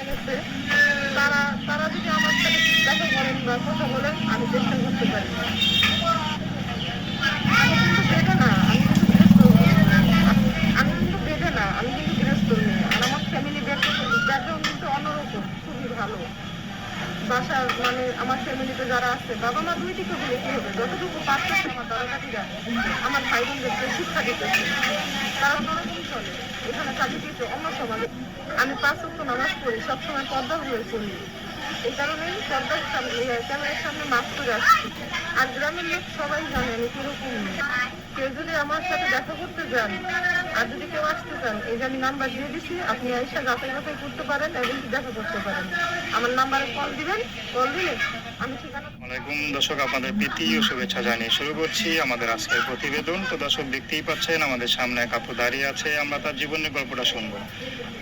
গেছে, তারা তারা যদি আমার সাথে দেখা করেন বা কথা বলেন, আমি চেষ্টা করতে পারি। আমি কিন্তু বেঁধে না, আমি কিন্তু গৃহস্থ আমি কিন্তু বেঁধে না, আমি কিন্তু গৃহস্থ মেয়ে। আর আমার ফ্যামিলি ব্যাকগ্রাউন্ড কিন্তু অন্যরকম, খুবই ভালো। বাসার মানে আমার ফ্যামিলিতে যারা আছে, বাবা মা দুই দিকে হলে কি হবে, যতটুকু পারতেছে আমার দাদা আমার ভাই বোনদেরকে শিক্ষা দিতেছে, তারা অন্যরকম চলে। এখানে কাজে দিতে অন্য সমাজে আমি 5 ওয়াক্ত নামাজ পড়ি, সবসময় পর্দা হয়ে চলি। এই কারণেই পর্দার সামনে ক্যামেরার সামনে মাস্ক করে আসছি। আর গ্রামের লোক সবাই জানে আমি কিরকম। কেউ যদি আমার সাথে দেখা করতে যান, আর যদি কেউ আসতে চান, এই যে আমি নাম্বার দিয়ে দিচ্ছি, আপনি এসে যাচাই বাছাই করতে পারেন এবং দেখা করতে পারেন। আমার নাম্বারে কল দিবেন, কল দিলে আমি ঠিকানা। ওয়ালাইকুম দর্শক, আপনাদের প্রীতি ও শুভেচ্ছা জানিয়ে শুরু করছি আমাদের আজকের প্রতিবেদন। তো দর্শক দেখতেই পাচ্ছেন আমাদের সামনে এক আপু দাঁড়িয়ে আছে, আমরা তার জীবনের গল্পটা শুনবো।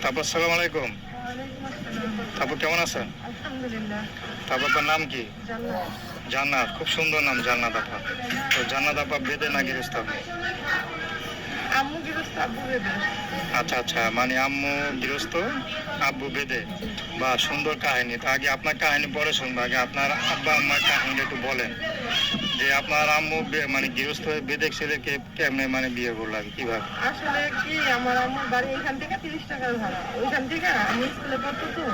তারপর আসসালামু আলাইকুম। তারপর কেমন আছেন? আলহামদুলিল্লাহ। তারপর আপনার নাম কি? জান্নাত। জান্নাত, খুব সুন্দর নাম জান্নাত আপা। তো জান্নাত আপা বেদে না গৃহস্থ আপনি? আম্মু গৃহস্থ, আব্বু বেদে। আচ্ছা আচ্ছা, মানে আম্মু গৃহস্থ, আব্বু বেদে। বা সুন্দর কাহিনী। তো আগে আপনার কাহিনী পরে শুনবো, আগে আপনার আব্বা আম্মার কাহিনীটা একটু বলেন, যে আপনার আম্মু মানে গৃহস্থ হয়ে বেদে ছেলেকে কেমনে মানে বিয়ে করলো, আগে কিভাবে? আসলে কি, আমার আম্মুর বাড়ি এখান থেকে 30 টাকার ভাড়া। ওইখান থেকে আমি স্কুলে পড়তো তো,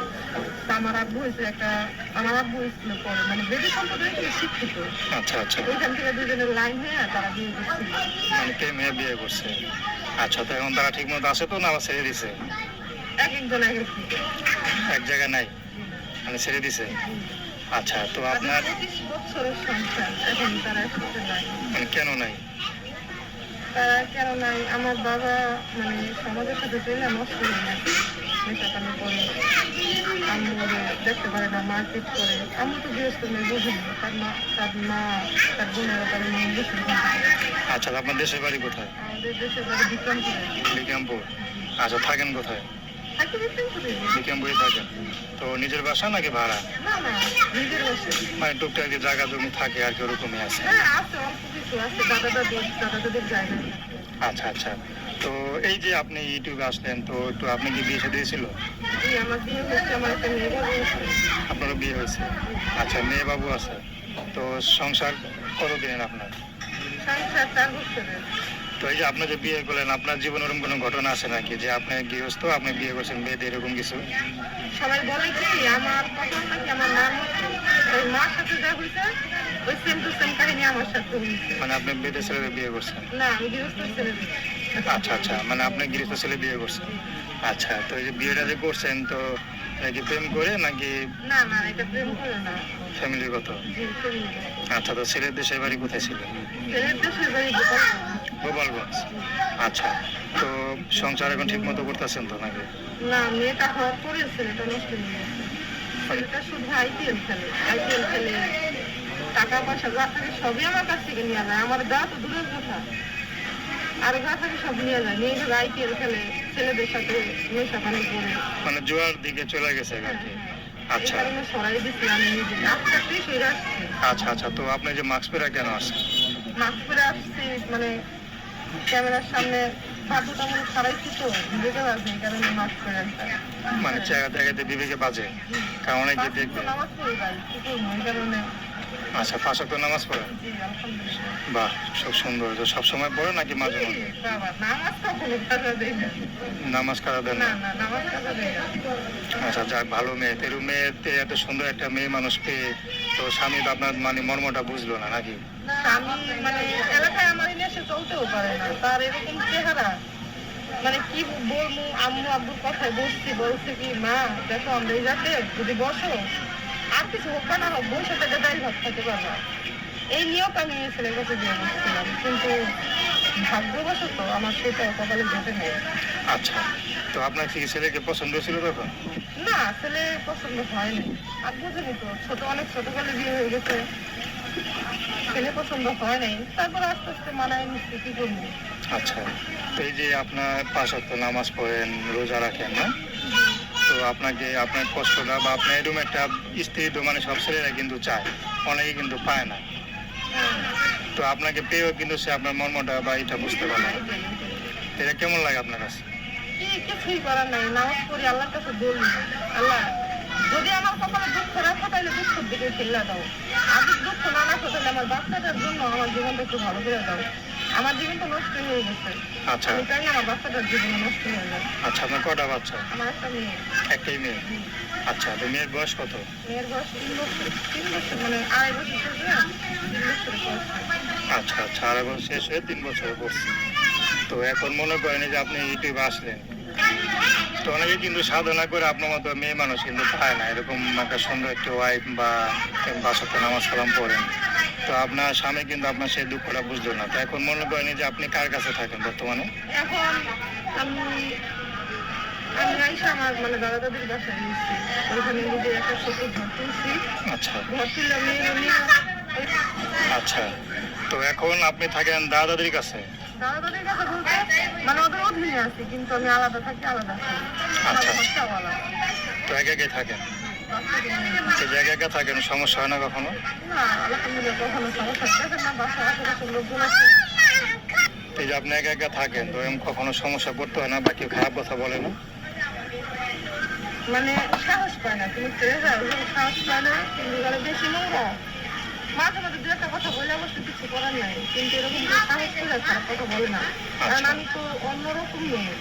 তা আমার আব্বু হয়েছে একটা, আমার আব্বু স্কুলে পড়ে মানে বেদে সম্প্রদায় থেকে শিক্ষিত। আচ্ছা আচ্ছা, ওইখান থেকে দুজনের লাইন হয়ে তারা বিয়ে করছিল। মানে প্রেম হয়ে বিয়ে করছে। আচ্ছা, তো এখন তারা ঠিক মতো আছে তো, না আবার ছেড়ে দিছে? এক একজন এক এক দিকে। এক জায়গায় নাই, মানে ছেড়ে দিছে। আচ্ছা, তো আপনার 25 বছরের সংসার, এখন তারা একসাথে নাই। মানে কেন নাই? তারা কেন নাই, আমার বাবা মানে সমাজের সাথে চলে নষ্ট হয়ে গেছে, নেশাপানি করে। আম্মু দেখতে পারে না, মারপিট করে। আম্মু তো গৃহস্থ মেয়ে, বুঝেন, তার মা তার বোনেরা তার মেয়ে বুঝে। আচ্ছা, আপনার দেশের বাড়ি কোথায়? আমাদের দেশের বাড়ি বিক্রমপুরে। বিক্রমপুর। আচ্ছা, থাকেন কোথায়? থাকি বিক্রমপুরে। বিক্রমপুরে থাকেন। তো নিজের বাসা নাকি ভাড়া? না না, নিজের বাসে। মানে টুকটাক যে জায়গা জমি থাকে আর কি, ওরকমই আছে? হ্যাঁ আছে, অল্প কিছু আছে, দাদা দাদির জায়গা। আচ্ছা আচ্ছা, তো এই যে আপনি ইউটিউবে আসলেন, তো একটু আপনি কি বিয়ে সাথে দিয়েছিল? জি, আমার বিয়ে হচ্ছে, আমার একটা মেয়ে বাবু আছে। আপনারও বিয়ে হয়েছে? আচ্ছা, মেয়ে বাবু আছে। তো সংসার কতদিনের আপনার? সংসার 4 বছরের। তো এই যে আপনি যে বিয়ে করলেন, আপনার জীবনে এরকম কোনো ঘটনা আছে নাকি, যে আপনি গৃহস্থ, আপনি বিয়ে করছেন মেয়েদের, এরকম কিছু? সবাই বলে কি আমার কথা নাকি আমার মার মতো, ওই মার সাথে যা হয়েছে ওই সেম টু সেম কাহিনী আমার সাথে হয়েছে। মানে আপনি বেদে ছেলে বিয়ে করছেন? না, আমি গৃহস্থ ছেলে। আচ্ছা আচ্ছা, মানে আপনি গৃহস্থ ছেলে বিয়ে করছেন। আচ্ছা, তো এই যে বিয়েটা যে করছেন, তো নাকি প্রেম করে নাকি না না, এটা প্রেম করে না। ফ্যামিলিগত? জি, ফ্যামিলি। আচ্ছা, তো ছেলের দেশের বাড়ি কোথায় ছিল? ছেলের দেশের বাড়ি গোপালগঞ্জ। গোপালগঞ্জ। আচ্ছা, তো সংসার এখন ঠিক মতো করতেছেন তো নাকি? না, মেয়েটা হওয়ার পরে ছেলেটা নষ্ট হয়ে গেছে। ছেলেটা শুধু আইপিএল খেলে, আইপিএল খেলে টাকা পয়সা যা থাকে সবই আমার কাছ থেকে নিয়ে যায়। আমার গা তো দূরের কথা, আর গা থাকে সব নিয়ে যায়। নিয়ে গেলে আইপিএল খেলে, ছেলেদের সাথে নেশাপানি করে। মানে জোয়ার দিকে চলে গেছে আর কি। এই আচ্ছা কারণে সরাই দিচ্ছি আমি নিজে। আজকে সরে আসছি। আচ্ছা আচ্ছা, তো আপনি যে মাস্ক পরে কেন আসছেন? মাস্ক পরে আসছি মানে ক্যামেরার সামনে বাধ্যতা মনে ছাড়াইছি তো, বুঝতে পারছি, এই কারণে মাস্ক পরে আসছি। মানে চেহারা দেখাতে বিবেকে বাজে, কারণ অনেকে দেখবে। নামাজ পড়ি ভাই, কি করবো, এই কারণে। আচ্ছা, 5 ওয়াক্ত নামাজ পড়েন? জি, আলহামদুলিল্লাহ। বাহ, খুব সুন্দর। তো সবসময় পড়ে নাকি মাঝে জি, মাঝে? বাবা, নামাজ কখনো কাজা দেয় না। নামাজ কাজা দেন না না? না, নামাজ কাজা দেয় না। আচ্ছা, যাক, ভালো মেয়ে। তেরু মেয়েতে এত সুন্দর একটা মেয়ে মানুষ পেয়ে, তো স্বামী তো আপনার মানে মর্মটা বুঝলো না নাকি? স্বামী মানে এলাকায় আমার নিয়ে এসে চলতেও পারে না, তার এরকম চেহারা। মানে কি বলবো, আম্মু আব্বুর কথায় বলছে কি, মা দেখো আমরা এই রাতে যদি বসো, আর কিছু হোক বা না হোক, বসে থেকে ডাইল ভাত খেতে পারবা। এই নিয়েও আমি এই ছেলের কাছে বিয়ে করছিলাম, কিন্তু ভাগ্যবশত আমার সেটা কপালে জেটে নেই। আচ্ছা, তো আপনার কি ছেলেকে পছন্দ ছিল তখন? না, ছেলে পছন্দ হয়নি। আর বুঝেনি তো, অনেক ছোটকালে বিয়ে হয়ে গেছে, ছেলে পছন্দ হয় নাই। তারপর আস্তে আস্তে মানায় নিচ্ছি, কি করবো। আচ্ছা, তো এই যে আপনার 5 ওয়াক্ত নামাজ পড়েন, রোজা রাখেন না, তো আপনাকে আপনার কষ্টটা বা আপনার এরকম একটা স্ত্রী, তো মানে সব ছেলেরা কিন্তু চায়, অনেকে কিন্তু পায় না। তো আপনাকে পেয়েও কিন্তু সে আপনার মর্মটা বা এটা বুঝতে পারে না। এটা কেমন লাগে আপনার কাছে? কি কিছুই করার নাই, নামাজ পড়ি, আল্লাহর কাছে বলি, আল্লাহ যদি আমার কপালে দুঃখ রাখো তাহলে দুঃখের দিকে ফেলে দাও, আর যদি দুঃখ না রাখো তাহলে আমার বাচ্চাটার জন্য আমার জীবনটা একটু ভালো করে দাও। আমার জীবন তো নষ্ট হয়ে গেছে, আচ্ছা আমি চাই না আমার বাচ্চাটার জীবন নষ্ট হয়ে যায়। আচ্ছা, আপনার কটা বাচ্চা? আমার একটা মেয়ে। একটাই মেয়ে? আচ্ছা, তো মেয়ের বয়স কত? মেয়ের বয়স 3 বছর, মানে 2.5 বছর থেকে 3 বছরে পড়ছে। আচ্ছা আচ্ছা, 2.5 বছর শেষ হয়ে 3 বছরে পড়ছে। তো এখন মনে করেন যে আপনি ইউটিউবে আসলেন, তো অনেকে কিন্তু সাধনা করে আপনার মতো মেয়ে মানুষ কিন্তু পায় না, এরকম একটা সুন্দর একটি ওয়াইফ বা বাসাতে নামাজ কালাম পড়েন। তো আপনার স্বামী কিন্তু আপনার সেই দুঃখটা বুঝলো না। তো এখন মনে করেন যে আপনি কার কাছে থাকেন বর্তমানে? এখন আমি আমি আইসা আমার মানে দাদা দাদির বাসায় নিচ্ছি, ওইখানে নিজের একটা ছোট ঘর তুলছি। আচ্ছা ঘর তুললে আচ্ছা, তো এখন আপনি থাকেন দাদা দাদির কাছে? দাদা দাদির কাছে বলতে মানে ওদের অধীনে আছি, কিন্তু আমি আলাদা থাকি, আলাদা থাকি, আমার আচ্ছা। ঘরটাও আলাদা। তো একা একাই থাকেন? তো যে একা একা থাকেন সমস্যা হয় না কখনো? না, আলহামদুলিল্লাহ কখনো সমস্যা হচ্ছে না, বাসার আশেপাশের লোকজন আছে। তো এই যে আপনি একা একা থাকেন, তো এরকম কখনো সমস্যা পড়তে হয় না বা কেউ খারাপ কথা বলে না? মানে সাহস পায় না, তুমি ছেড়ে যাও, ওইভাবে সাহস পায় না, কিন্তু যারা বেশি নোংরা মাঝে মাঝে দু একটা কথা বলে অবশ্য কিছু করার নাই, কিন্তু এরকম কেউ সাহস করে খারাপ কথা বলে না। কারণ আমি তো অন্যরকম মেয়ে,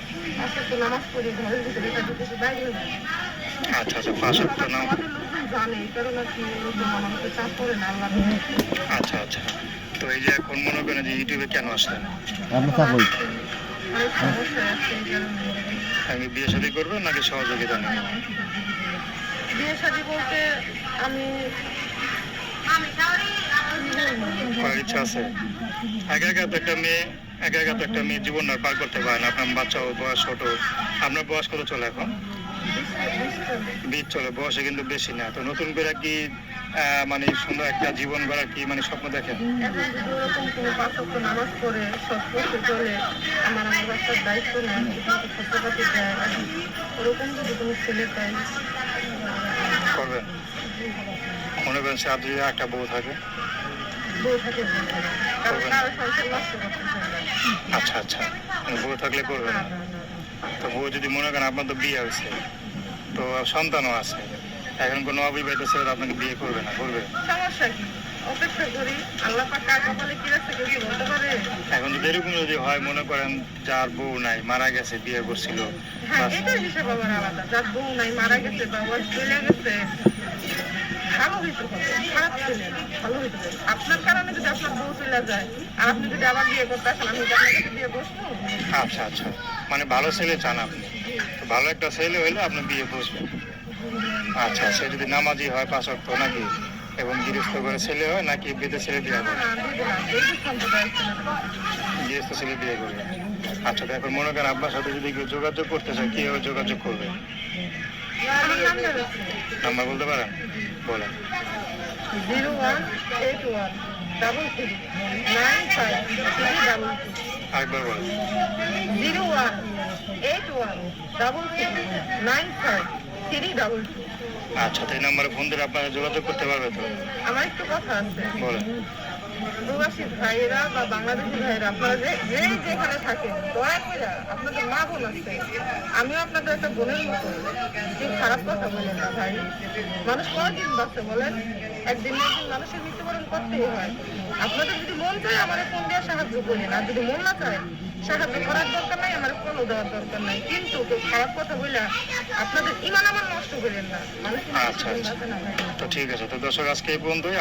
আজকে তো নামাজ পড়ি, ঘরের ভিতরে কাজে কিছু বাইরে হয়ে যায়। আচ্ছা আচ্ছা, পাঁচ ওয়াক্ত নামাজ। আমাদের লোকজন জানে, এই কারণে আর কি এরকম আমাকে চাপ করে না আল্লাহ। আচ্ছা আচ্ছা, তো এই যে এখন মনে করেন যে ইউটিউবে কেন আসলেন? অনেক সমস্যা আছে এই কারণে। আমি বিয়ে শাদী করবেন নাকি সহযোগিতা নেবেন? বিয়ে শাদী বলতে আমি করার ইচ্ছা আছে? একা একা তো একটা মেয়ে, একা একা তো একটা মেয়ে জীবন আর পার করতে পারে না। আপনার বাচ্চা বয়স ছোট, আপনার বয়স কত চলে এখন? 20 চলে, বয়সে কিন্তু বেশি না। তো নতুন করে কি মানে সুন্দর একটা জীবন গড়ার কি মানে স্বপ্ন দেখেন? এখন যদি ওরকম কোনো 5 ওয়াক্ত নামাজ পড়ে সব করতে চলে, আমার বাচ্চার দায়িত্ব নেয়, খরচাপাতি দেয়, ওরকম যদি কোনো ছেলে পাই করবেন? মনে করেন সে আপনি যদি একটা বউ থাকে? বউ থাকে, কারণ কারো সংসার নষ্ট করতে চাই না। আচ্ছা আচ্ছা, মানে বউ থাকলে করবেন না? তো বউ যদি মনে করেন আপনার তো বিয়ে হয়েছে, তো সন্তানও আছে, এখন কোনো অবিবাহিত ছেলে তো আপনাকে বিয়ে করবে না, করবে? সমস্যা কি, অপেক্ষা করি, আল্লাহ পাক কার কপালে কি রাখছে কেউ কি বলতে পারে? এখন যদি এরকম যদি হয়, মনে করেন যার বউ নাই, মারা গেছে, বিয়ে করছিল, হ্যাঁ, বাস- এটার হিসাব আবার আলাদা। যার বউ নাই, মারা গেছে বা ওয়াইফ চলে গেছে, ভালো হইতে হবে, খারাপ ছেলে না, ভালো হইতে হবে। আপনার কারণে যদি আপনার বউ চলে যায় আর আপনি যদি আবার বিয়ে করতে আসেন, আমি কি আপনার কাছে বিয়ে বসবো? আচ্ছা আচ্ছা, মানে ভালো ছেলে চান আপনি? তো ভালো একটা ছেলে হইলে আপনি বিয়ে বসবেন। আচ্ছা, সে যদি নামাজি হয় 5 ওয়াক্ত নাকি, এবং গৃহস্থ করে ছেলে হয় নাকি বিদেশ ছেলে বিয়ে না, করে? না, দিদি না, এই যে সম্প্রদায়ের ছেলেটা। গৃহস্থ ছেলে বিয়ে করবে। আচ্ছা, তো এখন মনে করেন আপনার সাথে যদি কেউ যোগাযোগ করতে চায়, কিভাবে যোগাযোগ করবে? আমার নাম্বার আছে নাম্বার বলতে পারেন? বলেন। 0181339532। আরেকবার বলেন। 0181339532। আচ্ছা, তো এই নাম্বারে ফোন দিলে আপনারা যোগাযোগ করতে পারবে তো? আমার একটু কথা আছে, বলেন। প্রবাসী ভাইয়েরা বা বাংলাদেশি ভাইয়েরা, আপনারা যেখানে থাকেন, দয়া করে আপনাদের মা বোন আছে, আমিও আপনাদের একটা বোনের মতো, কেউ খারাপ কথা বলেন না ভাই। মানুষ কয়দিন বাঁচে বলেন? একদিন না একদিন মানুষের মৃত্যুবরণ করতেই হয়। আপনাদের যদি মন চায় আমার ফোন দিয়ে সাহায্য করেন, আর যদি মন না চায় সাহায্য করার দরকার নাই, আমার ফোনও দেওয়ার দরকার নাই, কিন্তু কেউ খারাপ কথা বলে আপনাদের ইমান আমার নষ্ট করেন না। মানুষের আচ্ছা আচ্ছা, বাঁচে না ভাই। তো ঠিক আছে। তো দর্শক, আজকে এই পর্যন্তই।